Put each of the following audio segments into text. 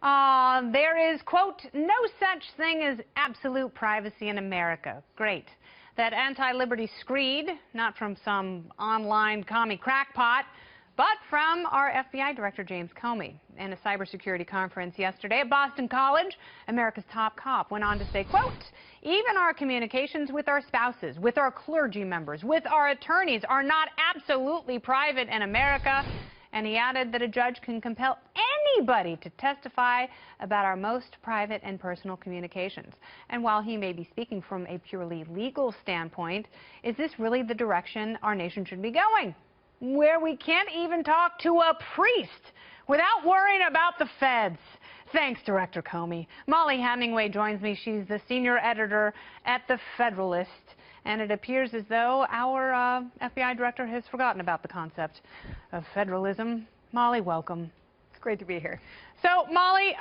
There is, quote, no such thing as absolute privacy in America. Great. That anti-liberty screed, not from some online commie crackpot, but from our FBI Director James Comey. In a cybersecurity conference yesterday at Boston College, America's top cop went on to say, quote, even our communications with our spouses, with our clergy members, with our attorneys are not absolutely private in America. And he added that a judge can compel anybody to testify about our most private and personal communications. And while he may be speaking from a purely legal standpoint, is this really the direction our nation should be going? Where we can't even talk to a priest without worrying about the feds. Thanks, Director Comey. Mollie Hemingway joins me. She's the senior editor at the Federalist. And it appears as though our FBI director has forgotten about the concept of federalism. Mollie, welcome. It's great to be here. So, Mollie,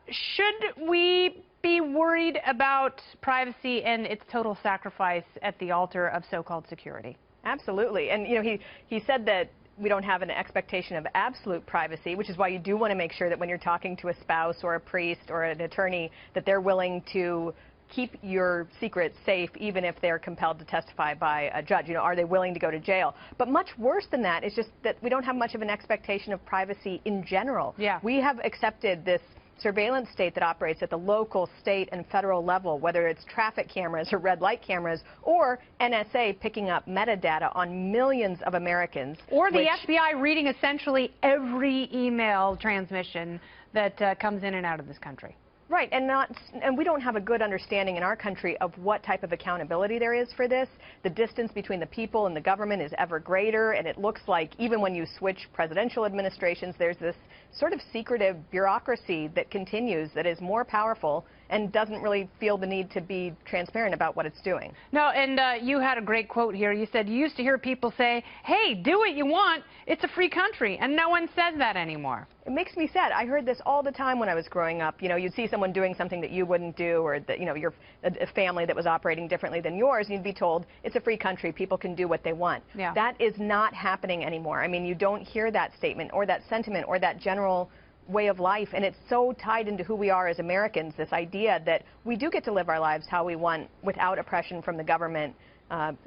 should we be worried about privacy and its total sacrifice at the altar of so-called security? Absolutely. And, you know, he said that we don't have an expectation of absolute privacy, which is why you do want to make sure that when you're talking to a spouse or a priest or an attorney, that they're willing to keep your secrets safe, even if they're compelled to testify by a judge. You know, are they willing to go to jail? But much worse than that is just that we don't have much of an expectation of privacy in general. Yeah. We have accepted this surveillance state that operates at the local, state, and federal level, whether it's traffic cameras or red light cameras, or NSA picking up metadata on millions of Americans. Or the FBI reading essentially every email transmission that comes in and out of this country. Right, and we don't have a good understanding in our country of what type of accountability there is for this. The distance between the people and the government is ever greater, and it looks like even when you switch presidential administrations, there's this sort of secretive bureaucracy that continues that is more powerful and doesn't really feel the need to be transparent about what it's doing. No, and you had a great quote here. You said you used to hear people say, hey, do what you want. It's a free country. And no one says that anymore. It makes me sad. I heard this all the time when I was growing up. You know, you'd see someone doing something that you wouldn't do, or that, you know, a family that was operating differently than yours, and you'd be told it's a free country. People can do what they want. Yeah. That is not happening anymore. I mean, you don't hear that statement or that sentiment or that general way of life, and it's so tied into who we are as Americans, this idea that we do get to live our lives how we want without oppression from the government.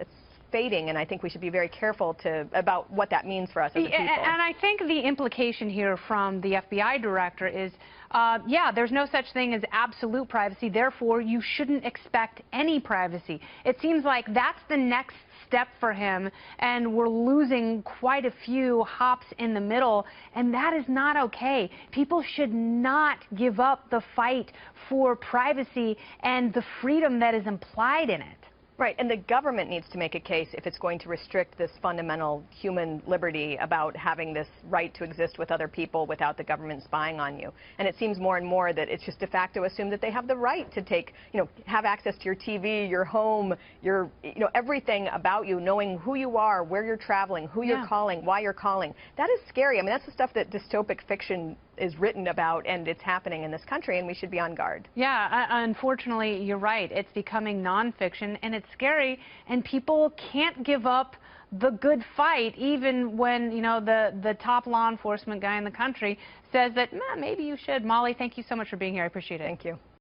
It's fading, and I think we should be very careful about what that means for us as a people. And I think the implication here from the FBI director is, yeah, there's no such thing as absolute privacy, therefore you shouldn't expect any privacy. It seems like that's the next step for him, and we're losing quite a few hops in the middle, and that is not okay. People should not give up the fight for privacy and the freedom that is implied in it. Right, and the government needs to make a case if it's going to restrict this fundamental human liberty about having this right to exist with other people without the government spying on you. And it seems more and more that it's just de facto assumed that they have the right to take, you know, have access to your TV, your home, your, you know, everything about you, knowing who you are, where you're traveling, who you're calling, why you're calling. That is scary. I mean, that's the stuff that dystopic fiction is written about, and it's happening in this country, and we should be on guard. Yeah, unfortunately, you're right. It's becoming nonfiction, and it's scary, and people can't give up the good fight, even when, you know, the top law enforcement guy in the country says that, maybe you should. Mollie, thank you so much for being here. I appreciate it. Thank you.